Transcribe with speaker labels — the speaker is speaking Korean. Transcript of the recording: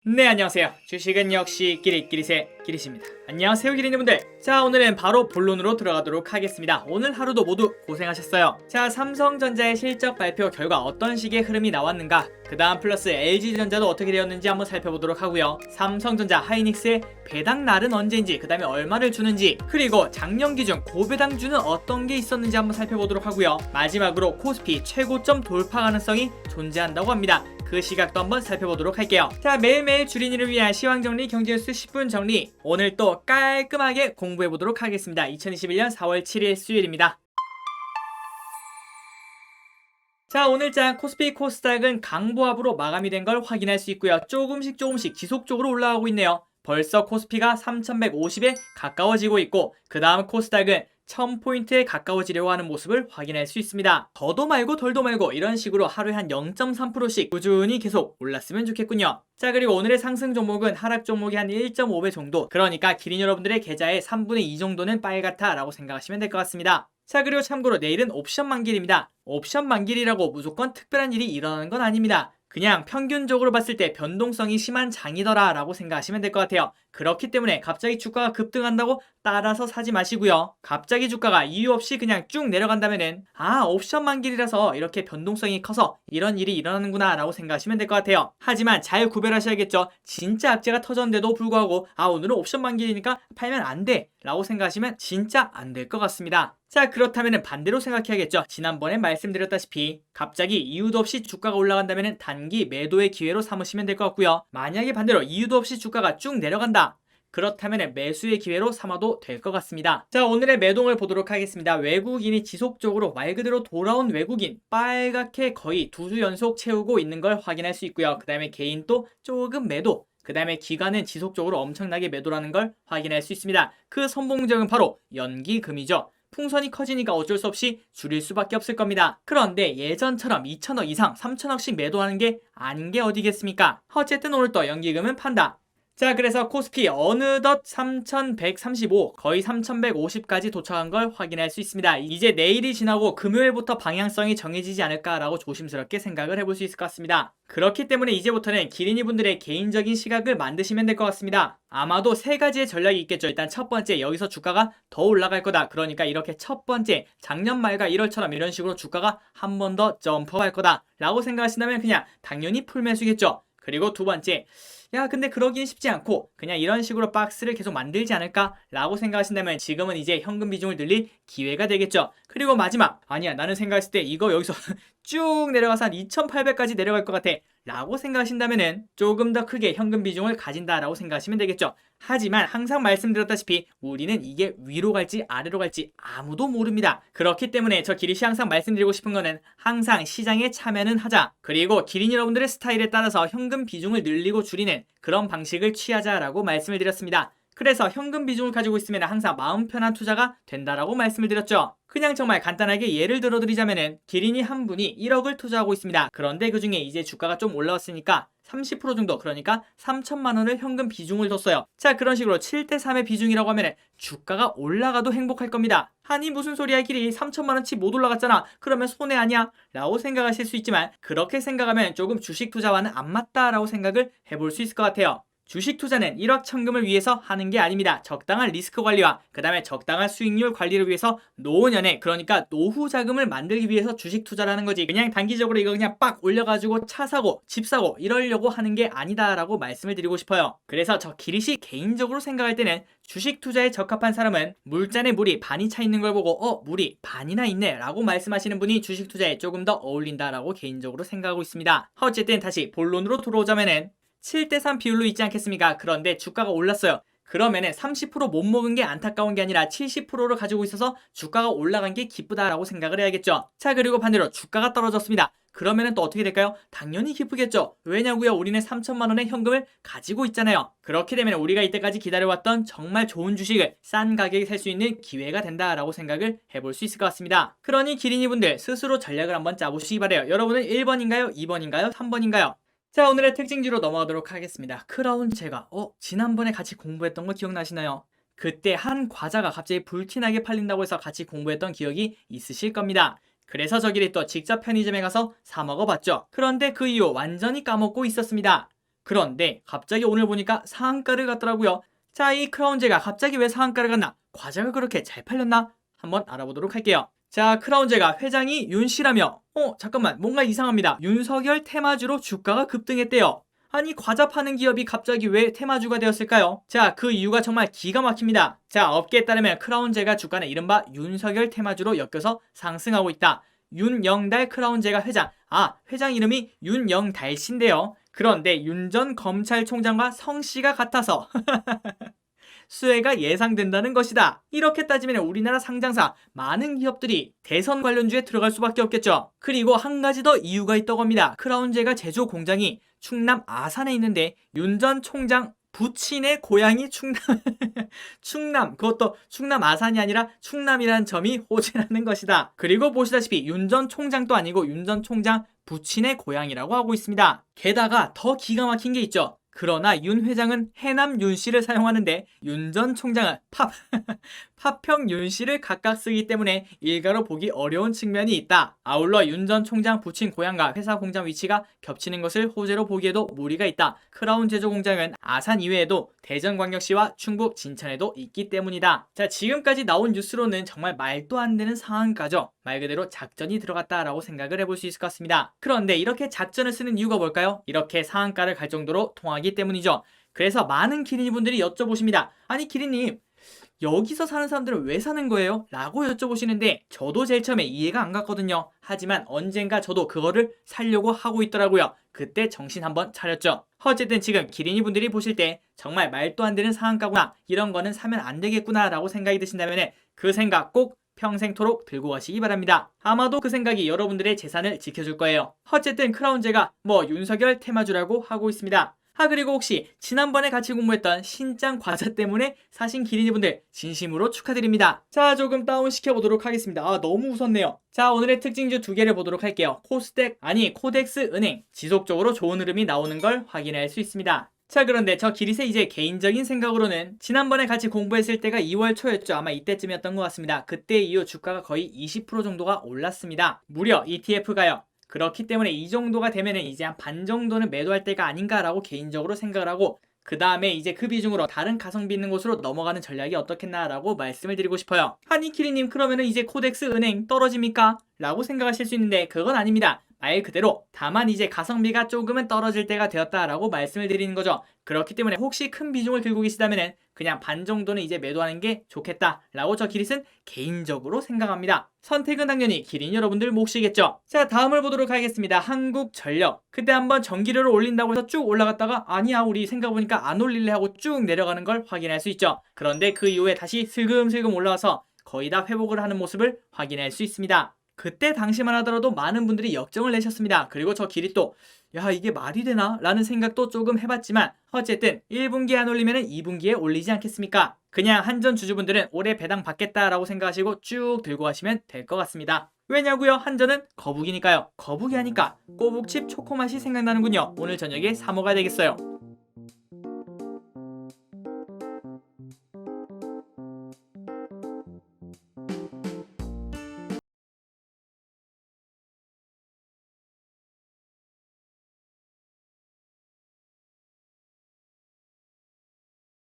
Speaker 1: 네, 안녕하세요. 주식은 역시 끼리끼리새 끼리씨입니다. 안녕하세요, 끼리님분들. 자, 오늘은 바로 본론으로 들어가도록 하겠습니다. 오늘 하루도 모두 고생하셨어요. 자, 삼성전자의 실적 발표 결과 어떤 식의 흐름이 나왔는가, 그 다음 플러스 LG전자도 어떻게 되었는지 한번 살펴보도록 하고요. 삼성전자, 하이닉스의 배당 날은 언제인지, 그 다음에 얼마를 주는지, 그리고 작년 기준 고배당주는 어떤 게 있었는지 한번 살펴보도록 하고요. 마지막으로 코스피 최고점 돌파 가능성이 존재한다고 합니다. 그 시각도 한번 살펴보도록 할게요. 자, 매일매일 주린이를 위한 시황정리, 경제뉴스 10분 정리, 오늘 또 깔끔하게 공부해보도록 하겠습니다. 2021년 4월 7일 수요일입니다. 자, 오늘장 코스피 코스닥은 강보합으로 마감이 된 걸 확인할 수 있고요. 조금씩 지속적으로 올라가고 있네요. 벌써 코스피가 3150에 가까워지고 있고, 그 다음 코스닥은 1000포인트에 가까워지려고 하는 모습을 확인할 수 있습니다. 더도 말고 덜도 말고 이런 식으로 하루에 한 0.3%씩 꾸준히 계속 올랐으면 좋겠군요. 자, 그리고 오늘의 상승 종목은 하락 종목이 한 1.5배 정도, 그러니까 기린 여러분들의 계좌의 3분의 2 정도는 빨갛다 라고 생각하시면 될 것 같습니다. 자, 그리고 참고로 내일은 옵션 만길입니다. 옵션 만길이라고 무조건 특별한 일이 일어나는 건 아닙니다. 그냥 평균적으로 봤을 때 변동성이 심한 장이더라 라고 생각하시면 될 것 같아요. 그렇기 때문에 갑자기 주가가 급등한다고 따라서 사지 마시고요. 갑자기 주가가 이유 없이 그냥 쭉 내려간다면은 옵션 만길이라서 이렇게 변동성이 커서 이런 일이 일어나는구나 라고 생각하시면 될 것 같아요. 하지만 잘 구별하셔야겠죠. 진짜 악재가 터졌는데도 불구하고 오늘은 옵션 만길이니까 팔면 안 돼 라고 생각하시면 진짜 안 될 것 같습니다. 자, 그렇다면 반대로 생각해야겠죠. 지난번에 말씀드렸다시피 갑자기 이유도 없이 주가가 올라간다면 단기 매도의 기회로 삼으시면 될 것 같고요. 만약에 반대로 이유도 없이 주가가 쭉 내려간다, 그렇다면 매수의 기회로 삼아도 될 것 같습니다. 자, 오늘의 매동을 보도록 하겠습니다. 외국인이 지속적으로 말 그대로 돌아온 외국인 빨갛게 거의 2주 연속 채우고 있는 걸 확인할 수 있고요. 그 다음에 개인도 조금 매도, 그 다음에 기관은 지속적으로 엄청나게 매도라는 걸 확인할 수 있습니다. 그 선봉적은 바로 연기금이죠. 풍선이 커지니까 어쩔 수 없이 줄일 수밖에 없을 겁니다. 그런데 예전처럼 2천억 이상 3천억씩 매도하는 게 아닌 게 어디겠습니까? 어쨌든 오늘 또 연기금은 판다. 자, 그래서 코스피 어느덧 3135, 거의 3150까지 도착한 걸 확인할 수 있습니다. 이제 내일이 지나고 금요일부터 방향성이 정해지지 않을까라고 조심스럽게 생각을 해볼 수 있을 것 같습니다. 그렇기 때문에 이제부터는 기린이 분들의 개인적인 시각을 만드시면 될 것 같습니다. 아마도 세 가지의 전략이 있겠죠. 일단 첫 번째, 여기서 주가가 더 올라갈 거다. 그러니까 이렇게 첫 번째, 작년 말과 1월처럼 이런 식으로 주가가 한 번 더 점프할 거다 라고 생각하신다면 그냥 당연히 풀매수겠죠. 그리고 두 번째, 근데 그러긴 쉽지 않고 그냥 이런 식으로 박스를 계속 만들지 않을까 라고 생각하신다면 지금은 이제 현금 비중을 늘릴 기회가 되겠죠. 그리고 마지막, 아니야 나는 생각했을 때 이거 여기서 쭉 내려가서 한 2800까지 내려갈 것 같아 라고 생각하신다면은 조금 더 크게 현금 비중을 가진다 라고 생각하시면 되겠죠. 하지만 항상 말씀드렸다시피 우리는 이게 위로 갈지 아래로 갈지 아무도 모릅니다. 그렇기 때문에 저 기린씨 항상 말씀드리고 싶은 거는 항상 시장에 참여는 하자, 그리고 기린 여러분들의 스타일에 따라서 현금 비중을 늘리고 줄이는 그런 방식을 취하자라고 말씀을 드렸습니다. 그래서 현금 비중을 가지고 있으면 항상 마음 편한 투자가 된다라고 말씀을 드렸죠. 그냥 정말 간단하게 예를 들어 드리자면은 기린이 한 분이 1억을 투자하고 있습니다. 그런데 그 중에 이제 주가가 좀 올라왔으니까 30% 정도, 그러니까 3천만 원을 현금 비중을 뒀어요. 자, 그런 식으로 7대3의 비중이라고 하면 주가가 올라가도 행복할 겁니다. 아니 무슨 소리야, 길이 3천만 원치 못 올라갔잖아. 그러면 손해 아니야? 라고 생각하실 수 있지만 그렇게 생각하면 조금 주식 투자와는 안 맞다라고 생각을 해볼 수 있을 것 같아요. 주식 투자는 일확천금을 위해서 하는 게 아닙니다. 적당한 리스크 관리와 그 다음에 적당한 수익률 관리를 위해서 노년에, 그러니까 노후 자금을 만들기 위해서 주식 투자를 하는 거지, 그냥 단기적으로 이거 그냥 빡 올려가지고 차 사고 집 사고 이러려고 하는 게 아니다라고 말씀을 드리고 싶어요. 그래서 저 기릿이 개인적으로 생각할 때는 주식 투자에 적합한 사람은 물잔에 물이 반이 차 있는 걸 보고 물이 반이나 있네 라고 말씀하시는 분이 주식 투자에 조금 더 어울린다라고 개인적으로 생각하고 있습니다. 어쨌든 다시 본론으로 돌아오자면은 7대3 비율로 있지 않겠습니까? 그런데 주가가 올랐어요. 그러면은 30%못 먹은 게 안타까운 게 아니라 70%를 가지고 있어서 주가가 올라간 게 기쁘다라고 생각을 해야겠죠. 자, 그리고 반대로 주가가 떨어졌습니다. 그러면은 또 어떻게 될까요? 당연히 기쁘겠죠. 왜냐고요? 우리는 3천만 원의 현금을 가지고 있잖아요. 그렇게 되면 우리가 이때까지 기다려왔던 정말 좋은 주식을 싼 가격에 살 수 있는 기회가 된다라고 생각을 해볼 수 있을 것 같습니다. 그러니 기린이 분들 스스로 전략을 한번 짜보시기 바래요. 여러분은 1번인가요? 2번인가요? 3번인가요? 자, 오늘의 특징주로 넘어가도록 하겠습니다. 크라운 제가 지난번에 같이 공부했던 거 기억나시나요? 그때 한 과자가 갑자기 불티나게 팔린다고 해서 같이 공부했던 기억이 있으실 겁니다. 그래서 저기를 또 직접 편의점에 가서 사 먹어봤죠. 그런데 그 이후 완전히 까먹고 있었습니다. 그런데 갑자기 오늘 보니까 상한가를 갔더라고요. 자, 이 크라운제가 갑자기 왜 상한가를 갔나? 과자가 그렇게 잘 팔렸나? 한번 알아보도록 할게요. 자, 크라운제가 회장이 윤 씨라며. 잠깐만, 뭔가 이상합니다. 윤석열 테마주로 주가가 급등했대요. 아니, 과자 파는 기업이 갑자기 왜 테마주가 되었을까요? 자, 그 이유가 정말 기가 막힙니다. 자, 업계에 따르면 크라운제가 주가는 이른바 윤석열 테마주로 엮여서 상승하고 있다. 윤영달 크라운제가 회장. 회장 이름이 윤영달 씨인데요. 그런데 윤 전 검찰총장과 성씨가 같아서 수혜가 예상된다는 것이다. 이렇게 따지면 우리나라 상장사 많은 기업들이 대선 관련주에 들어갈 수밖에 없겠죠. 그리고 한 가지 더 이유가 있다고 합니다. 크라운제가 제조 공장이 충남 아산에 있는데 윤 전 총장 부친의 고향이 충남, 그것도 충남 아산이 아니라 충남이라는 점이 호재라는 것이다. 그리고 보시다시피 윤 전 총장도 아니고 윤 전 총장 부친의 고향이라고 하고 있습니다. 게다가 더 기가 막힌 게 있죠. 그러나 윤 회장은 해남 윤 씨를 사용하는데 윤 전 총장은 파평 윤 씨를 각각 쓰기 때문에 일가로 보기 어려운 측면이 있다. 아울러 윤 전 총장 부친 고향과 회사 공장 위치가 겹치는 것을 호재로 보기에도 무리가 있다. 크라운 제조 공장은 아산 이외에도 대전광역시와 충북 진천에도 있기 때문이다. 자, 지금까지 나온 뉴스로는 정말 말도 안 되는 상한가죠. 말 그대로 작전이 들어갔다라고 생각을 해볼 수 있을 것 같습니다. 그런데 이렇게 작전을 쓰는 이유가 뭘까요? 이렇게 상한가를 갈 정도로 통하기 때문이죠. 그래서 많은 기린이분들이 여쭤보십니다. 아니 기린님, 여기서 사는 사람들은 왜 사는 거예요? 라고 여쭤보시는데 저도 제일 처음에 이해가 안 갔거든요. 하지만 언젠가 저도 그거를 사려고 하고 있더라고요. 그때 정신 한번 차렸죠. 어쨌든 지금 기린이 분들이 보실 때 정말 말도 안 되는 상한가구나, 이런 거는 사면 안 되겠구나 라고 생각이 드신다면 그 생각 꼭 평생토록 들고 가시기 바랍니다. 아마도 그 생각이 여러분들의 재산을 지켜줄 거예요. 어쨌든 크라운제가 윤석열 테마주라고 하고 있습니다. 그리고 혹시 지난번에 같이 공부했던 신짱 과자 때문에 사신 기린이분들 진심으로 축하드립니다. 자, 조금 다운시켜 보도록 하겠습니다. 너무 웃었네요. 자, 오늘의 특징주 두 개를 보도록 할게요. 코덱스 은행 지속적으로 좋은 흐름이 나오는 걸 확인할 수 있습니다. 자, 그런데 저 기릿의 이제 개인적인 생각으로는 지난번에 같이 공부했을 때가 2월 초였죠. 아마 이때쯤이었던 것 같습니다. 그때 이후 주가가 거의 20% 정도가 올랐습니다. 무려 ETF가요. 그렇기 때문에 이 정도가 되면은 이제 한 반 정도는 매도할 때가 아닌가라고 개인적으로 생각을 하고, 그 다음에 이제 그 비중으로 다른 가성비 있는 곳으로 넘어가는 전략이 어떻겠나라고 말씀을 드리고 싶어요. 아니 키리님, 그러면은 이제 코덱스 은행 떨어집니까? 라고 생각하실 수 있는데 그건 아닙니다. 말 그대로 다만 이제 가성비가 조금은 떨어질 때가 되었다라고 말씀을 드리는 거죠. 그렇기 때문에 혹시 큰 비중을 들고 계시다면은 그냥 반 정도는 이제 매도하는 게 좋겠다라고 저 기릿은 개인적으로 생각합니다. 선택은 당연히 기린 여러분들 몫이겠죠. 자, 다음을 보도록 하겠습니다. 한국전력. 그때 한번 전기료를 올린다고 해서 쭉 올라갔다가 아니야 우리 생각해보니까 안 올릴래 하고 쭉 내려가는 걸 확인할 수 있죠. 그런데 그 이후에 다시 슬금슬금 올라와서 거의 다 회복을 하는 모습을 확인할 수 있습니다. 그때 당시만 하더라도 많은 분들이 역정을 내셨습니다. 그리고 저 길이 또 이게 말이 되나? 라는 생각도 조금 해봤지만 어쨌든 1분기에 안 올리면 2분기에 올리지 않겠습니까? 그냥 한전 주주분들은 올해 배당 받겠다라고 생각하시고 쭉 들고 가시면 될 것 같습니다. 왜냐고요? 한전은 거북이니까요. 거북이 하니까 꼬북칩 초코맛이 생각나는군요. 오늘 저녁에 사 먹어야 되겠어요.